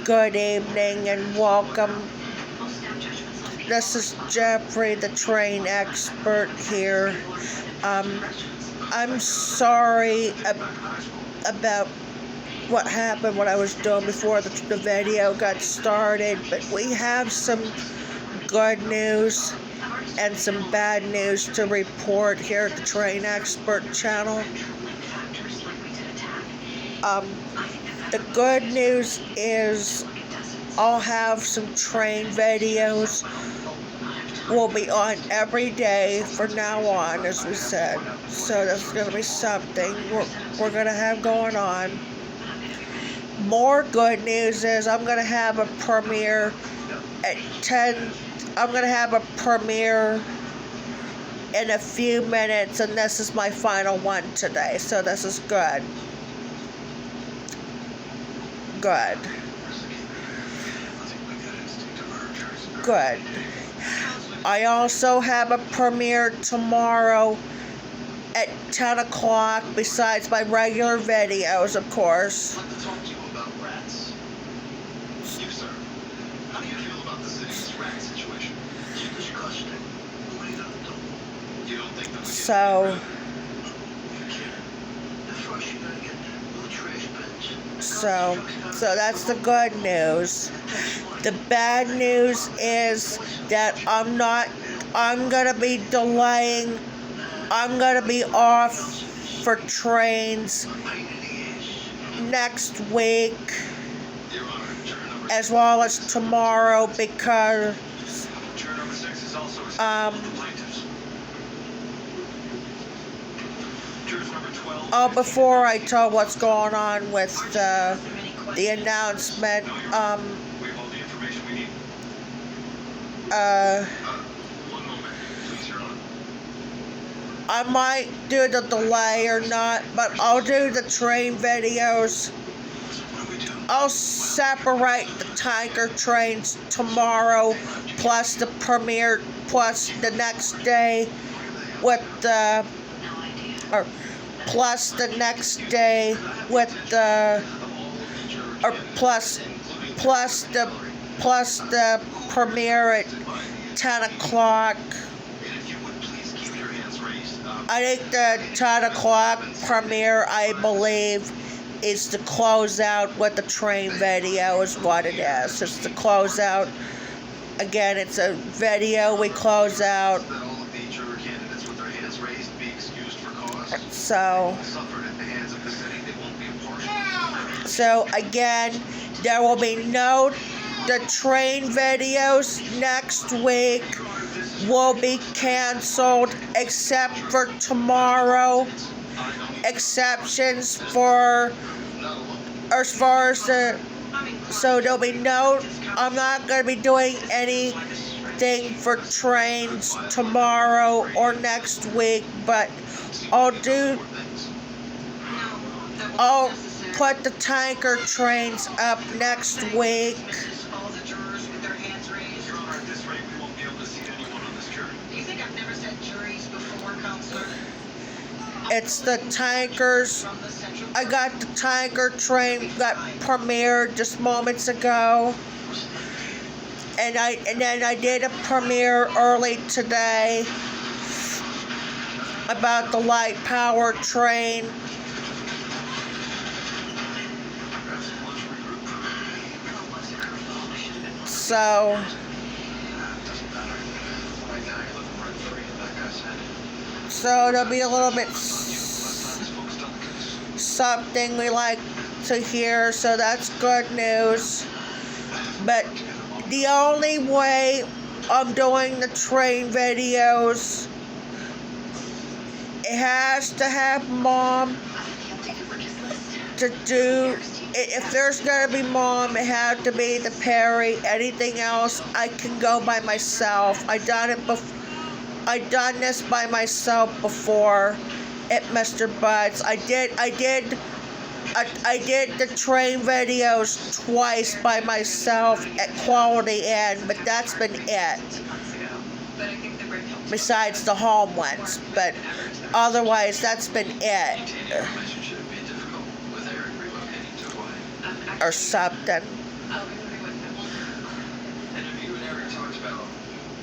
Good evening and welcome. This is Jeffrey, the train expert here. I'm sorry about what happened, what I was doing before the video got started, but we have some good news and some bad news to report here at the Train Expert channel. The good news is I'll have some train videos. Will be on every day from now on, as we said. So that's going to be something we're going to have going on. More good news is I'm going to have a premiere at 10. I'm going to have a premiere in a few minutes, and this is my final one today. So this is good. Good. Good. I also have a premiere tomorrow at 10 o'clock, besides my regular videos, of course. So that's the good news. The bad news is that I'm gonna be delaying. I'm gonna be off for trains next week, as well as tomorrow, because before I tell what's going on with the announcement, I might do the delay or not, but I'll do the train videos. I'll separate the tanker trains tomorrow, plus the premiere, plus the next day with the, plus the next day with the, plus the premiere at 10 o'clock. I think the 10 o'clock premiere, I believe, is to close out with the train video is what it is. It's to close out. Again, it's a video we close out. So again, there will be the train videos next week will be canceled, except for tomorrow. Exceptions for, as far as so there'll be I'm not going to be doing anything for trains tomorrow or next week, but I'll put the tanker trains up next week. It's the tankers. I got the tanker train got premiered just moments ago, and then I did a premiere early today about the light power train. So there'll be a little bit something we like to hear, so that's good news. But the only way I'm doing the train videos, it has to have Mom to do. If there's gonna be Mom, it had to be the Perry. Anything else, I can go by myself. I done this by myself before at Mr. Butts. I did the train videos twice by myself at Quality Inn, but that's been it. Besides the home ones, but otherwise that's been it. Or something. I'll be living with him. And have you and Eric talked about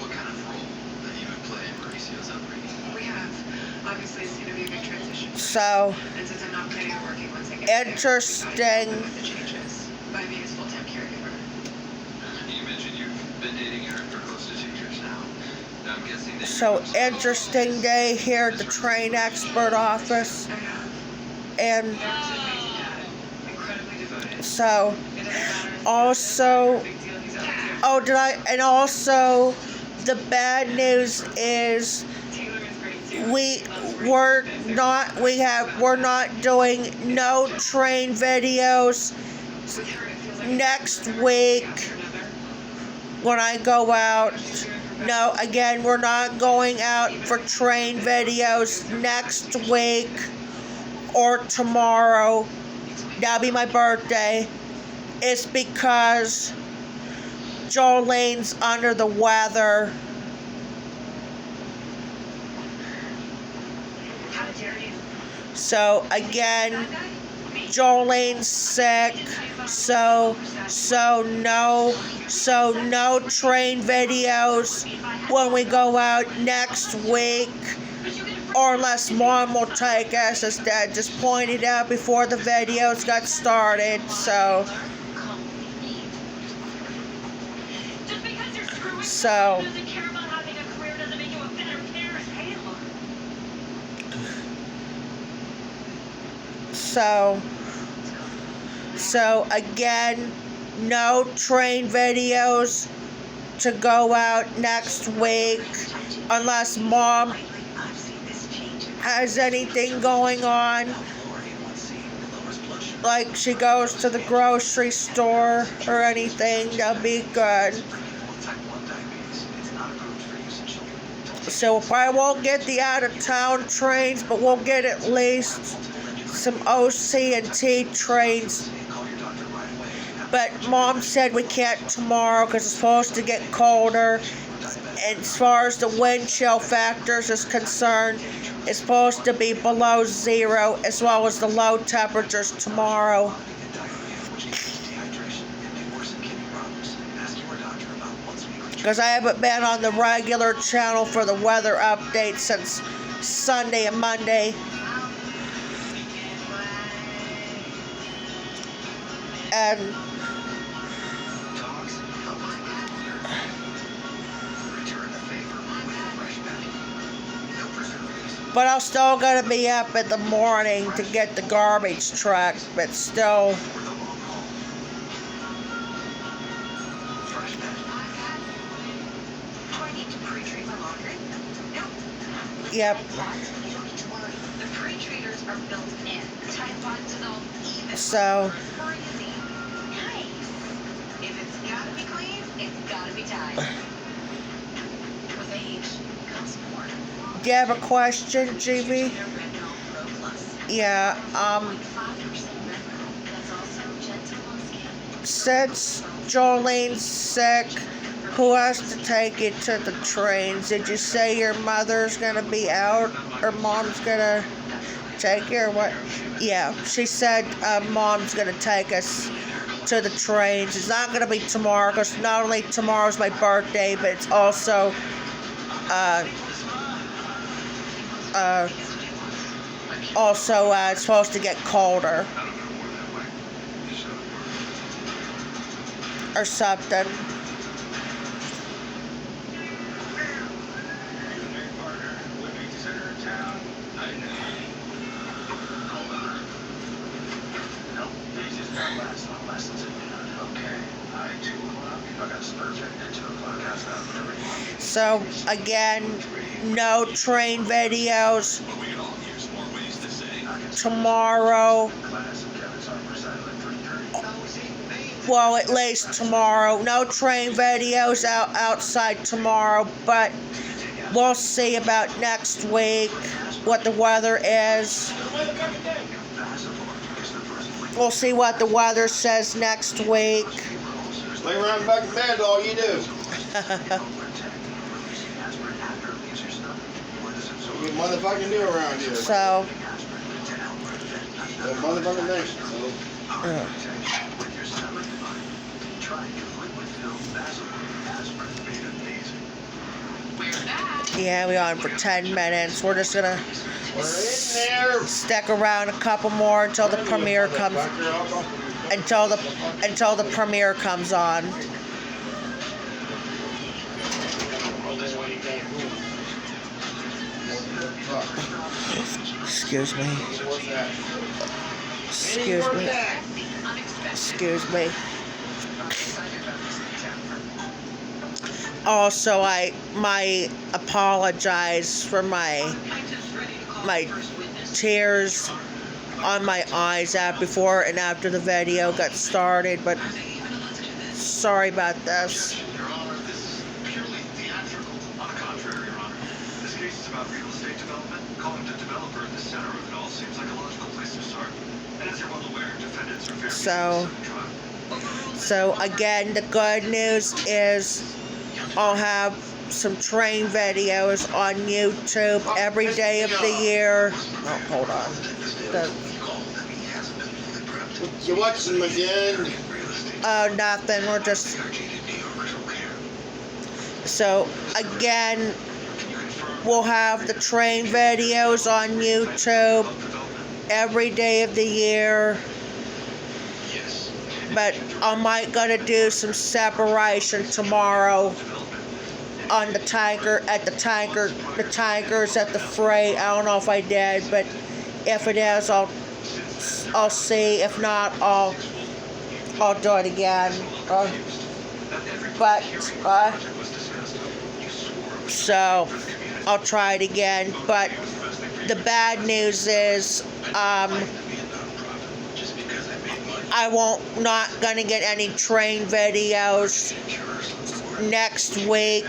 what kind of role that you would play in Mauricio's upbringing? We have. Obviously, it's going to be a big transition. So, And since I'm not planning on working once I get there, interesting. with the changes by being his full-time caregiver. You mentioned you've been dating Eric for close to 2 years now. Now I'm guessing that So, interesting day here at the train expert office. I know. And Eric's an amazing dad. Incredibly devoted. so, It doesn't matter. also, Big deal. He's always there. and also, the bad news is Taylor is great too. we're not doing no train videos With her, it feels like next week when I go out. No, again, we're not going out for train videos next week or tomorrow. That'll be my birthday. It's because Jolene's under the weather. So again, Jolene's sick. So no train videos when we go out next week. Or unless Mom will take us, as Dad just pointed out before the videos got started. So again, no train videos to go out next week unless Mom has anything going on, like she goes to the grocery store or anything. That'll be good. So we probably won't get the out-of-town trains, but we'll get at least some OC&T trains. But Mom said we can't tomorrow because it's supposed to get colder. And as far as the wind chill factors is concerned, it's supposed to be below 0, as well as the low temperatures tomorrow. Because I haven't been on the regular channel for the weather update since Sunday and Monday. And but I'm still gonna be up in the morning to get the garbage truck, but still. Yep. So. If it's gotta be clean, it's gotta be tied. With age comes more. Do you have a question, GB? Yeah, since Jolene's sick, who has to take you to the trains? Did you say your mother's gonna be out, or Mom's gonna take you, or what? Yeah, she said Mom's gonna take us to the trains. It's not gonna be tomorrow, because not only tomorrow's my birthday, but it's also it's supposed to get colder or something. So again, no train videos tomorrow. Well, at least tomorrow. No train videos outside tomorrow, but we'll see about next week what the weather is. We'll see what the weather says next week. Lay around back in bed, all you do. What you motherfucking do around here? So. That motherfucking nation. We're back. Yeah, we on for 10 minutes. We're just gonna We're in there. stick around a couple more until the premiere comes. Until the premiere comes on. Excuse me. Excuse me. Excuse me. Also, I apologize for my tears on my eyes before and after the video got started, but sorry about this. Your Honor, this is purely theatrical. On the contrary, Your Honor, this case is about real estate development. Calling the developer at the center of it all seems like a logical place to start. And as you're well aware, defendants are very So again, the good news is I'll have some train videos on YouTube every day of the year. Oh, hold on. You watching them again? Oh, nothing. We're just... So, again, we'll have the train videos on YouTube every day of the year. But I might gonna do some separation tomorrow on the Tigers at the freight. I don't know if I did, but if it is, I'll see. If not, I'll do it again. So I'll try it again. But the bad news is, not gonna get any train videos next week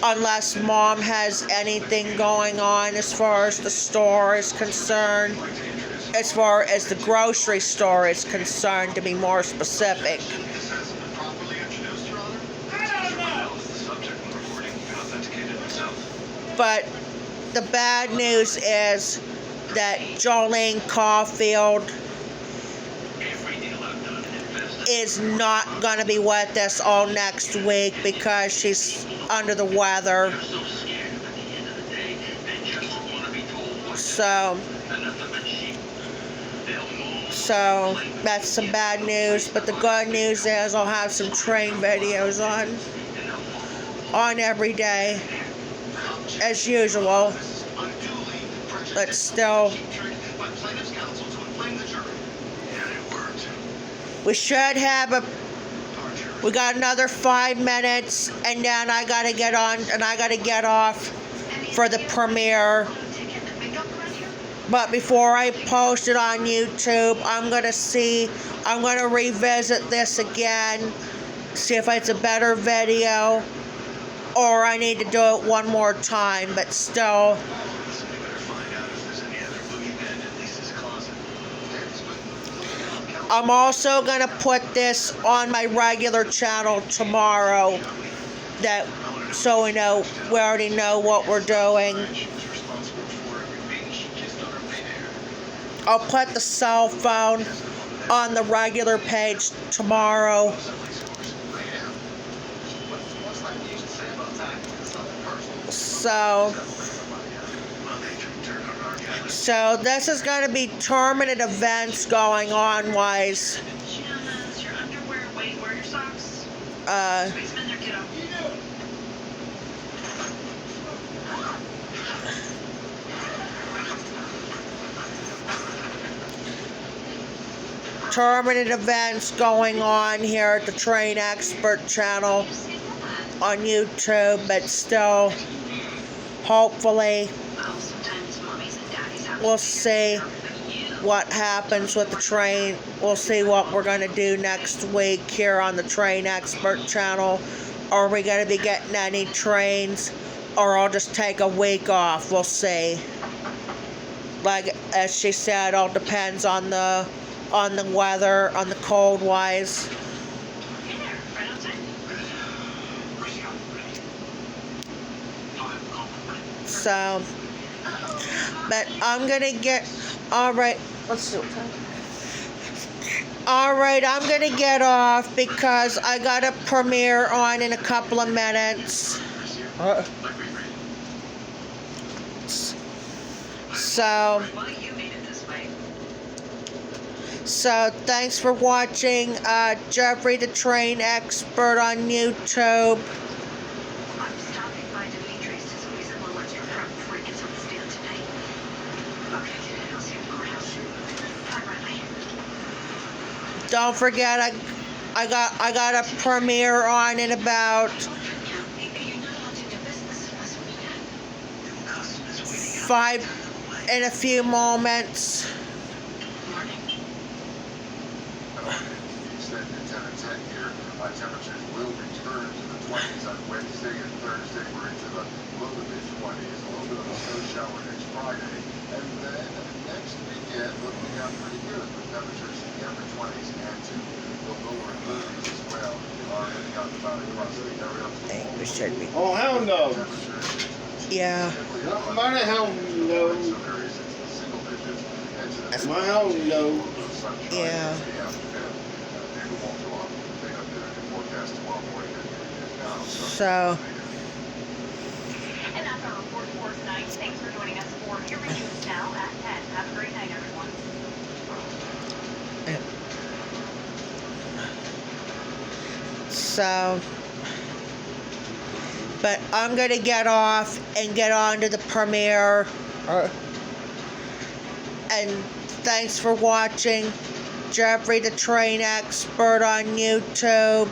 unless Mom has anything going on as far as the store is concerned, as far as the grocery store is concerned, to be more specific. But the bad news is that Jolene Caulfield is not going to be with us all next week because she's under the weather. So that's some bad news, but the good news is I'll have some train videos on every day as usual. But still, we should have we got another 5 minutes, and then I gotta get off for the premiere. But before I post it on YouTube, I'm gonna revisit this again, see if it's a better video, or I need to do it one more time, but still. I'm also going to put this on my regular channel tomorrow, so we already know what we're doing. I'll put the cell phone on the regular page tomorrow. So this is going to be tournament events going on wise. Tournament events going on here at the Train Expert channel on YouTube, but still, hopefully, we'll see what happens with the train. We'll see what we're going to do next week here on the Train Expert channel. Are we going to be getting any trains, or I'll just take a week off? We'll see. Like, as she said, it all depends on the weather, on the cold wise. So, but I'm gonna get, alright, let's see what time. Alright, I'm gonna get off because I got a premiere on in a couple of minutes. So thanks for watching Jeffrey the Train Expert on YouTube. I'm stopping by Dimitri's to squeeze him a lunch before he gets on the stand tonight. Okay, I'll see you at the courthouse. Bye, Riley. Don't forget I got a premiere on in about You're not allowed to do business unless we 5 in a few moments. Said Lieutenant Ted here. Temperatures will return to the 20s on Wednesday and Thursday. We're into the low to mid 20s. A little bit of a snow shower next Friday. And then next weekend, looking out pretty good with temperatures in the upper 20s and to the lower 30s as well. We are heading out about across the area. Hey, we should be. Oh, hell no. Yeah. My hell no. My hell no. Yeah. So And that's our report for tonight. Thanks for joining us for Your News Now at 10. Have a great night, everyone. but I'm gonna get off and get on to the premiere. And thanks for watching Jeffrey the Train Expert on YouTube.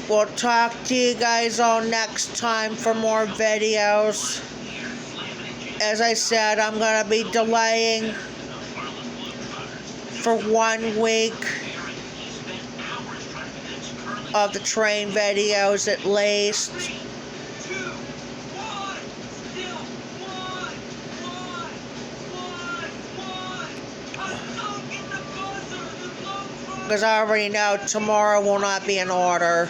We'll talk to you guys all next time for more videos. As I said, I'm going to be delaying for 1 week of the train videos at least. Because I already know tomorrow will not be in order.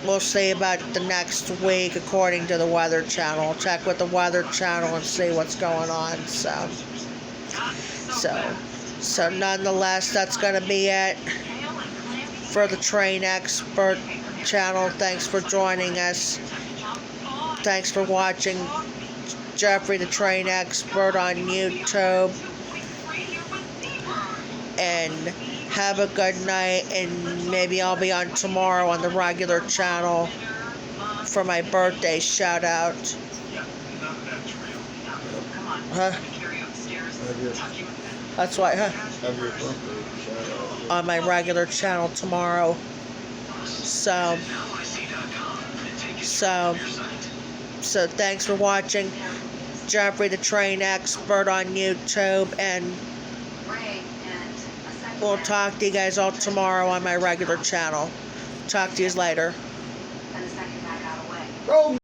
We'll see about the next week according to the Weather Channel. Check with the Weather Channel and see what's going on. So nonetheless, that's going to be it for the Train Expert channel. Thanks for joining us. Thanks for watching Jeffrey the Train Expert on YouTube. And have a good night, and maybe I'll be on tomorrow on the regular channel for my birthday shout out. Huh? That's why, huh? Have your birthday shout out. On my regular channel tomorrow. So thanks for watching Jeffrey the Train Expert on YouTube, and we'll talk to you guys all tomorrow on my regular channel. Talk to you later. Go!